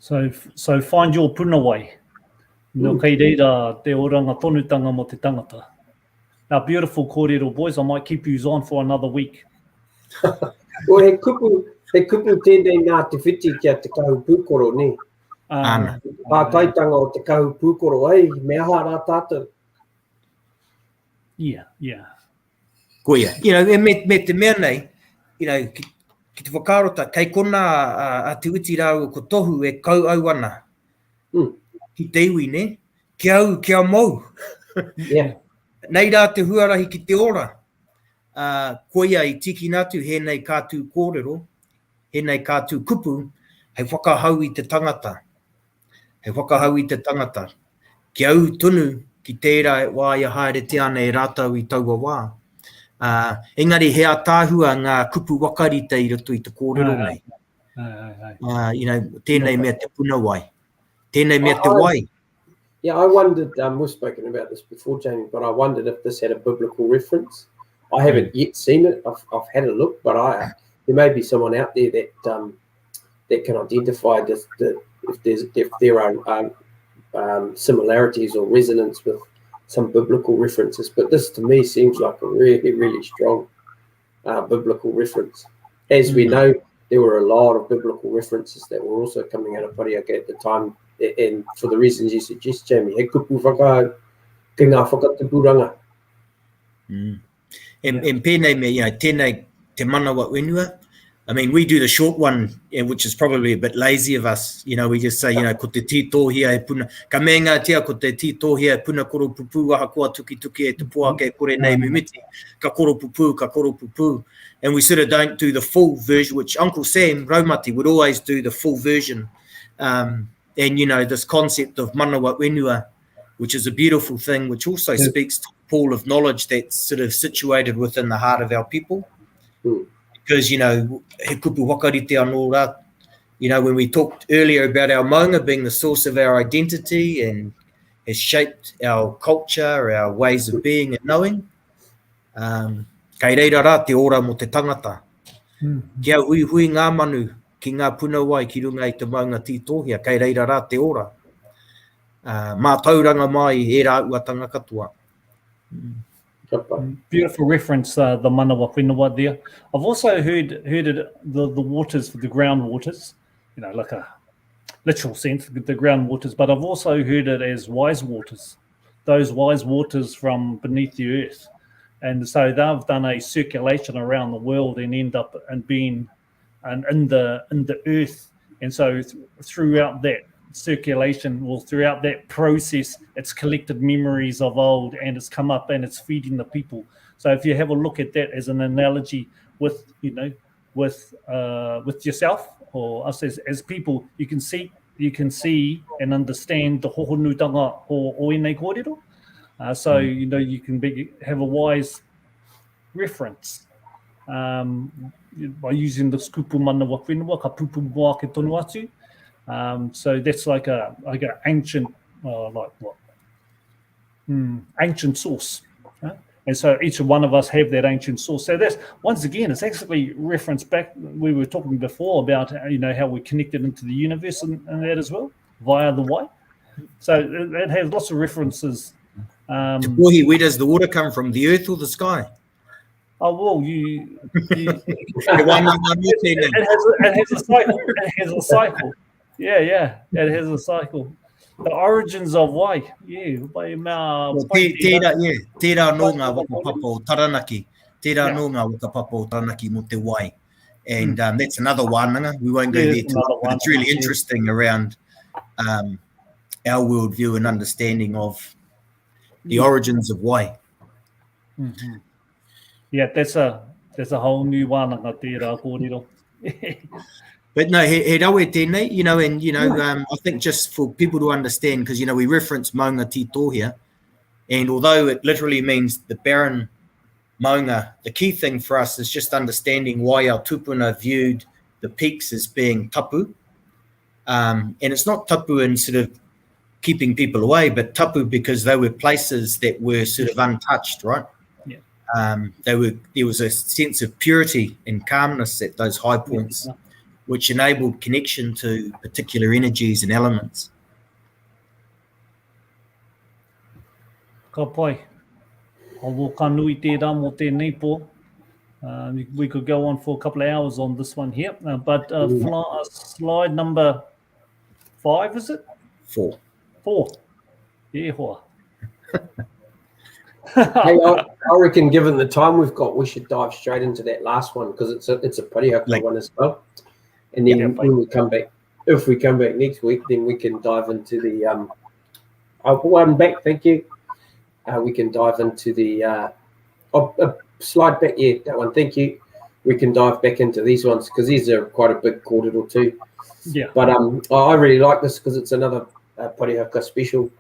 So find your punawai. No kei reira te oranga tonutanga mo te tangata. Now, beautiful kōrero boys, I might keep you on for another week. Well, he kupu tēnei ngā te whiti kia te kahu pūkoro, ne? Pātaitanga o te kahu pūkoro, ei, me aha rā tātou. Yeah. Koia. You know, me te mea nei, you know, ki te whakarota, kei kona a te uti rau ko tohu e kau au ana. Ki te iwi, ne? Kia mau. Yeah. Nei rā te huarahi ki te ora. Koia I tiki nātu, he nei kātū kōrero, he nei kātū kupu, hei whakahau I te tangata. Ki au tunu ki tērā wā ia haere te ana e rātau I taua wā. Engari he atāhua ngā kupu wakarita I roto I te kōrero nei. You know, tēnei mea te punawai. Tēnei mea te wai. Yeah, I wondered, we've spoken about this before, Jamie, but I wondered if this had a biblical reference. I haven't yet seen it. I've had a look, but there may be someone out there that that can identify if there are similarities or resonance with some biblical references. But this, to me, seems like a really, really strong biblical reference. As we know, there were a lot of biblical references that were also coming out of Pariaka at the time, and for the reasons you suggest, Jamie, he kupu whakahau ki ngā whakatupuranga. And pēnei me, you know, tēnei te manawa wenua. I mean, we do the short one, which is probably a bit lazy of us. You know, we just say, you know, ko te titohia e puna. Ka me ngā tia ko te titohia e puna koro pupu, aha koa tuki e te poake e kore nei mimiti. Ka koro pupu. And we sort of don't do the full version, which Uncle Sam Raumati would always do the full version. And, you know, this concept of manawa wenua, which is a beautiful thing, which also speaks to the pool of knowledge that's sort of situated within the heart of our people. Because, you know, he kupu wakarite anō rā. You know, when we talked earlier about our maunga being the source of our identity and has shaped our culture, our ways of being and knowing, kei reira rā te ora mo te tangata. Kia hui ngā manu ki ngā punawai ki runga I te maunga titohia, kei reira rā te ora. Mā tauranga mai e rā uatanga katoa. Beautiful reference, the manawa whenua there. I've also heard it, the waters, the ground waters, you know, like a literal sense, the ground waters, but I've also heard it as wise waters, those wise waters from beneath the earth. And so they've done a circulation around the world and end up and being in the earth. And so throughout that circulation, well, throughout that process, it's collected memories of old and it's come up and it's feeding the people. So if you have a look at that as an analogy with, you know, with yourself or us as people, you can see and understand the hohonutanga o enei kōrero. So, you know, you can have a wise reference by using the kupu manawa whenua, ka pupu moa ke tonu atu. So that's like a ancient, ancient source. And so each one of us have that ancient source. So that's, once again, it's actually referenced back, we were talking before about, you know, how we're connected into the universe and that as well, via the way. So it has lots of references. Te Poihi, where does the water come from, the earth or the sky? Oh, well, it has a cycle. It has a cycle. Yeah, it has a cycle. The origins of wai, Tērā nō ngā whakapapa o Taranaki. Tērā nō ngā whakapapa o Taranaki mo te wai. And that's another wānanga. We won't go there tonight, but it's really interesting around our worldview and understanding of the origins of wai. Yeah, that's a whole new wānanga tērā kōrero. But no, he rawe tēnei, you know, and, you know, I think just for people to understand, because, you know, we reference maunga titohia, and although it literally means the barren maunga, the key thing for us is just understanding why our tupuna viewed the peaks as being tapu. And it's not tapu in sort of keeping people away, but tapu because they were places that were sort of untouched, right? Yeah. There was a sense of purity and calmness at those high points, which enabled connection to particular energies and elements. Ka pai. Ho ka nui tērā mō tēnei pō. We could go on for a couple of hours on this one here, but slide number 5, is it? 4. 4. Yeah, hoa. Hey, I reckon given the time we've got, we should dive straight into that last one because it's a pretty hard one as well. And then when we come back, if we come back next week, then we can dive into the one back. Thank you. We can dive into the slide back. Yeah, that one. Thank you. We can dive back into these ones because these are quite a big kōrero too. Yeah. But I really like this because it's another Parihaka special.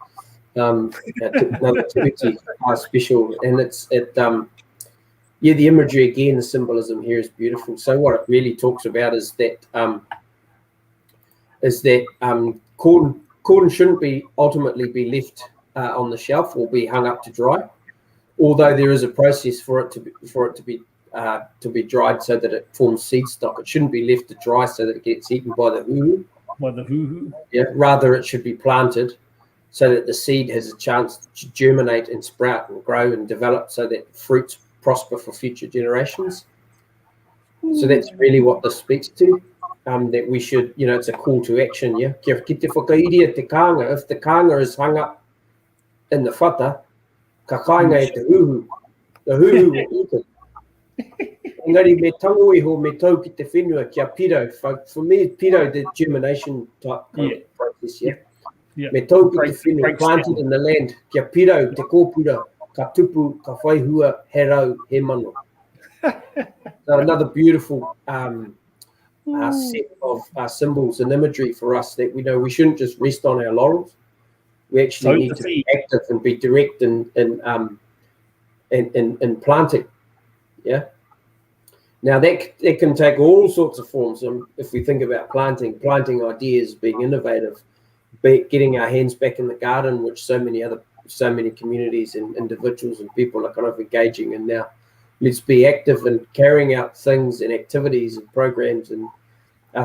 Another Tuuta special, and the imagery again, the symbolism here is beautiful. So what it really talks about is that corn shouldn't be ultimately be left on the shelf or be hung up to dry, although there is a process for it to be dried so that it forms seed stock. It shouldn't be left to dry so that it gets eaten by the huhu. By the huhu. Yeah, rather it should be planted so that the seed has a chance to germinate and sprout and grow and develop so that fruits prosper for future generations. So that's really what this speaks to, that we should, it's a call to action, yeah? Kia te whakairia te kānga. If the kānga is hung up in the whata, ka kāinga e te huhu. The huhu will eat it. Engari me tango iho me tau ki te whenua kia piro. For me, piro, the germination type kind of process, yeah? Yeah. Me tau ki te whenua, planted in the land, kia piro, te kōpura, ka tupu, ka whaihua, he rau, he mano. So another beautiful set of symbols and imagery for us that we shouldn't just rest on our laurels. We actually need to be active and be direct in planting. Yeah. Now that can take all sorts of forms. If we think about planting ideas, being innovative, getting our hands back in the garden, which so many communities and individuals and people are kind of engaging in now. Let's be active in carrying out things and activities and programs and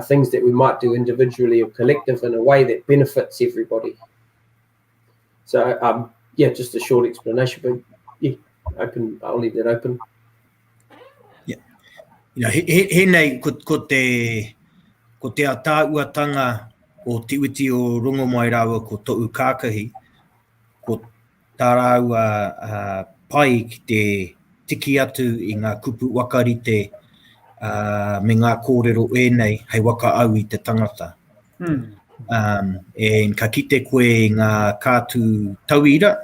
things that we might do individually or collective in a way that benefits everybody. So just a short explanation, but yeah, I'll leave that open. Yeah, he nei ko te tāuatanga o te uti o rongo mai rawa ko to'u kākahi, ko tā rau pai ki te tiki atu i ngā kupu wakarite me ngā kōrero ēnei hei waka au i te tangata. And ka kite koe ngā kātu tauira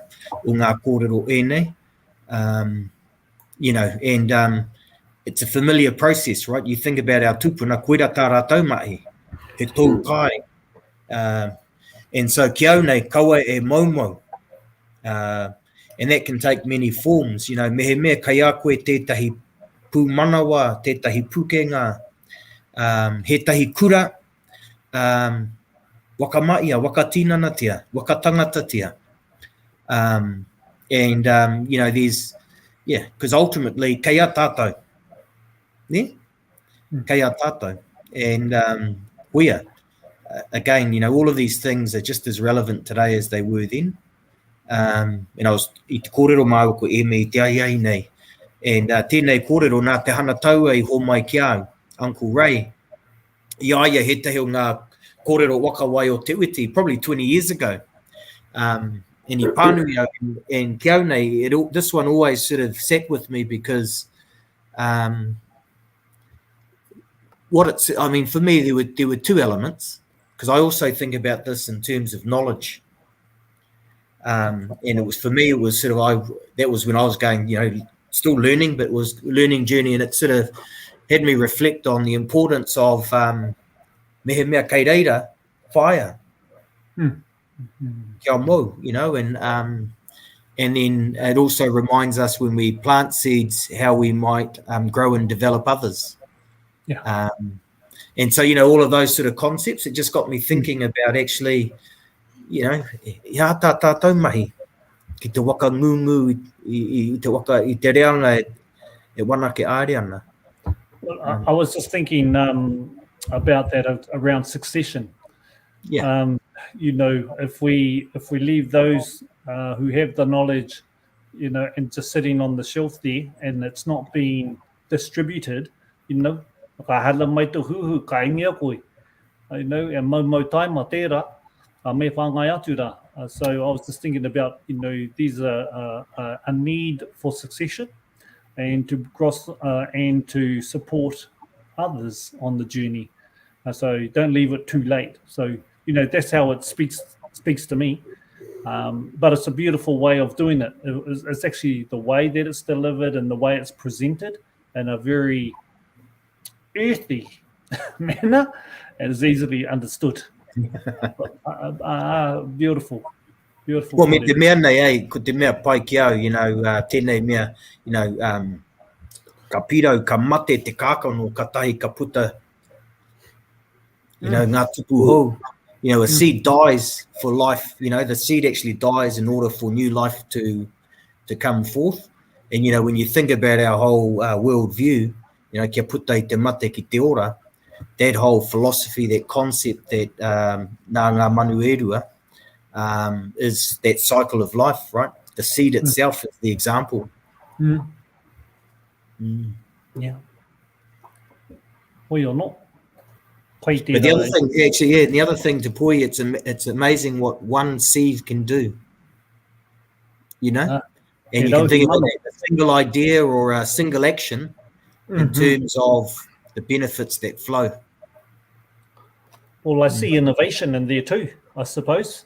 o ngā kōrero ēnei. And it's a familiar process, right? You think about our tupuna, koera tā rātou mahi, he tōu kai. And so ki au nei, kaua e maumau. And that can take many forms. Mehe mea kai a koe tētahi pūmanawa, tētahi pukenga, he tahi kura, wakamaia, wakatīnanatia, wakatangatia. There's, because ultimately, kei a tātou. Yeah? Kei a tātou. And again, all of these things are just as relevant today as they were then. And I was i te kōrero māua ko Hemi i te ai nei. And tēnei kōrero nā te hana taua i ho mai ki au, Uncle Ray. I aia he tehi o ngā kōrero waka wai o te uti, probably 20 years ago. And I pānui au, and ki au nei, this one always sort of sat with me because for me, there were two elements, because I also think about this in terms of knowledge. And that was when I was going, still learning, but it was a learning journey, and it sort of had me reflect on the importance of mehe mea kei reira, fire. Kia mau, And then it also reminds us when we plant seeds how we might grow and develop others. Yeah. And so, you know, all of those sort of concepts, it just got me thinking about actually, you know, ia tā tātou mahi, ki te waka ngungu i te waka i te reanga e wana ke āre ana. Well, I was just thinking about that around succession. Yeah. You know, if we leave those who have the knowledge, you know, and just sitting on the shelf there, and it's not being distributed, you know, ka hala mai te huhu ka ingia koe, you know, and mau tai ma tērā, me whangai atu rā. So I was just thinking about, you know, these are a need for succession and to cross and to support others on the journey. So don't leave it too late. So, you know, that's how it speaks to me. But it's a beautiful way of doing it. It's actually the way that it's delivered and the way it's presented in a very earthy manner and is easily understood. Beautiful. Beautiful. Well, me te mea nei ko te mea pai ki au, you know, tēnei mea, you know, ka pirau, ka mate te kākano, ka tahi, ka puta, you know, ngā tupu hou. You know, a seed dies for life, you know, the seed actually dies in order for new life to come forth. And, you know, when you think about our whole world view, you know, kia puta I te mate ki te ora, that whole philosophy, that concept that nā ngā manu e rua, is that cycle of life, right? The seed itself is the example. Yeah. Well, you're not. But the other thing, actually, yeah, the other thing, Te Poihi, it's amazing what one seed can do. You know, and you can think of it as a single idea or a single action in terms of the benefits that flow. Well, I see innovation in there too, I suppose.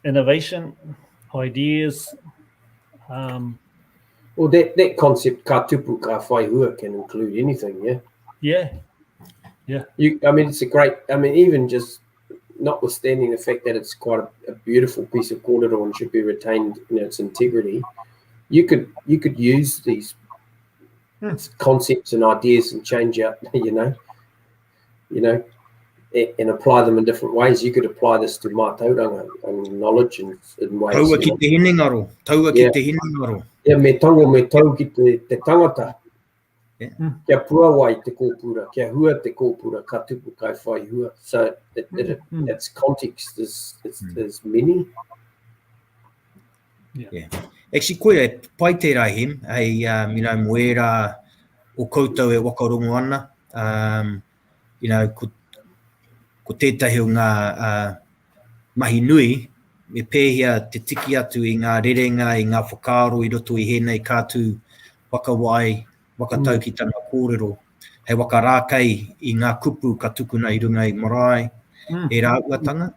Innovation, ideas. Well, that concept, ka tupu ka whaihua, can include anything, yeah? Yeah. Yeah. I mean, it's a great, I mean, even just notwithstanding the fact that it's quite a beautiful piece of kōrero and should be retained in its integrity, you could use these concepts and ideas and change out, you know, and apply them in different ways. You could apply this to mātauranga and knowledge and in ways. Taua ki te hinengaro. Taua ki te hinengaro. Yeah, me tongo me tau ki te tangata. Kia pua wai te kōpura, kia hua te kōpura, ka tupu kai whaihua. So its context is many. Yeah. Actually, koe pai tērā Hem, you know, moera o koutou e wakarongo ana. You know, ko tētahi o ngā mahi nui, me pēhia te tiki atu I ngā rerenga, I ngā whakaaro I roto I hēnei kātū wakawai, wakautaukitanga kōrero, hei wakarākei I ngā kupu ka tukuna I runga I marae, e rāuatanga.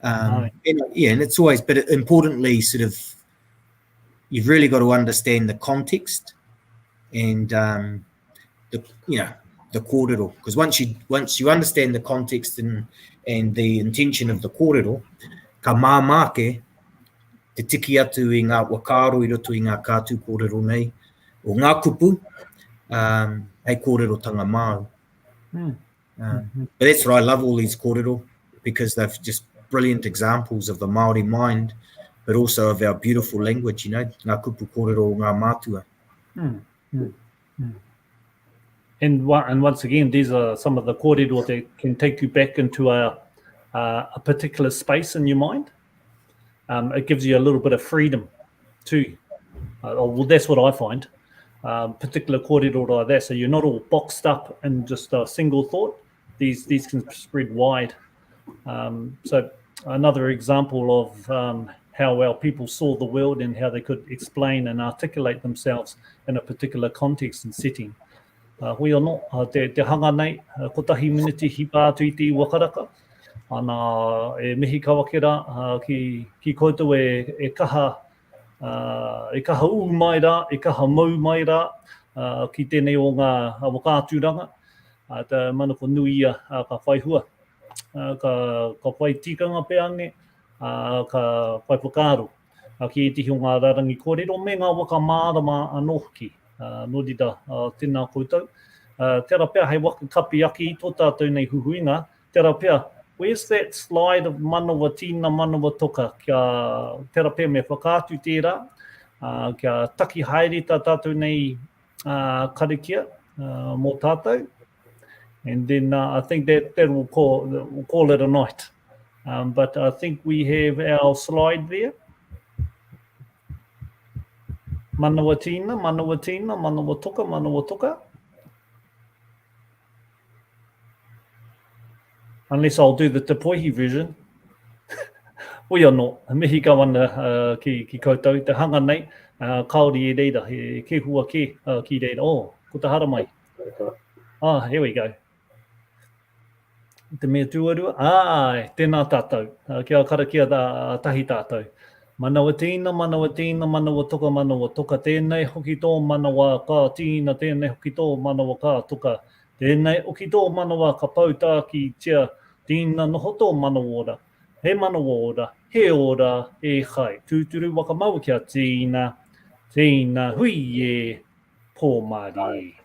And it's always, but importantly, sort of, you've really got to understand the context and the kōrero, because once you understand the context and the intention of the kōrero, ka māmake te tiki atu I ngā wakaaro I roto I ngā kātū kōrero nei, o ngā kupu, hei kōrerotanga māu. But that's what I love all these kōrero, because they're just brilliant examples of the Māori mind, but also of our beautiful language, you know, ngā kupu kōrero o ngā mātua. And once again, these are some of the kōrero that can take you back into a particular space in your mind. It gives you a little bit of freedom too. Well, that's what I find. Particular kōrero like that, so you're not all boxed up in just a single thought. These can spread wide. So another example of how our people saw the world and how they could explain and articulate themselves in a particular context and setting. Hui anō, te hanga nei, ko tahi miniti hipa atu I te wakaraka. Ana e mihi kawakera ki koutou e kaha u mai rā, e kaha mau mai rā, ki tēnei o ngā wakaatūranga. Te manako nui ia ka whaihua, ka whai tikanga pe ange, ka whai whakaaro. ki te hunga rarangi kōrero me ngā waka mārama anō ki. No rira, tēnā koutou. Tērā pēr hei Whakapiki aki I tō tātou nei huhuinga. Tērā pēr, where's that slide of manawa tīna manawa toka? Kia tērā pēr me whakaatu tērā. Kia taki haere tā tātou nei karikia mō tātou. And then I think that we'll call it a night. But I think we have our slide there. Manawa tīna, manawa tīna, manawa toka, manawa toka. Unless I'll do the Te Poihi version. Oi anō, mihi ka wana ki koutou, te hanga nei, kaori e reira, he hua ki reira. Oh, ko te hara mai. Here we go. Te mea tuarua. Tēnā tātou. Kia karakia tahi tātou. Manawa tīna, manawa tīna, manawa toka. Tēnei hoki tō manawa ka tīna, tēnei hoki tō manawa ka toka. Tēnei hoki tō manawa ka pautā ki tia tīna noho tō manawa ora. He manawa ora, he ora, e kai. Tūturu waka mau kia tīna, hui e pō mari.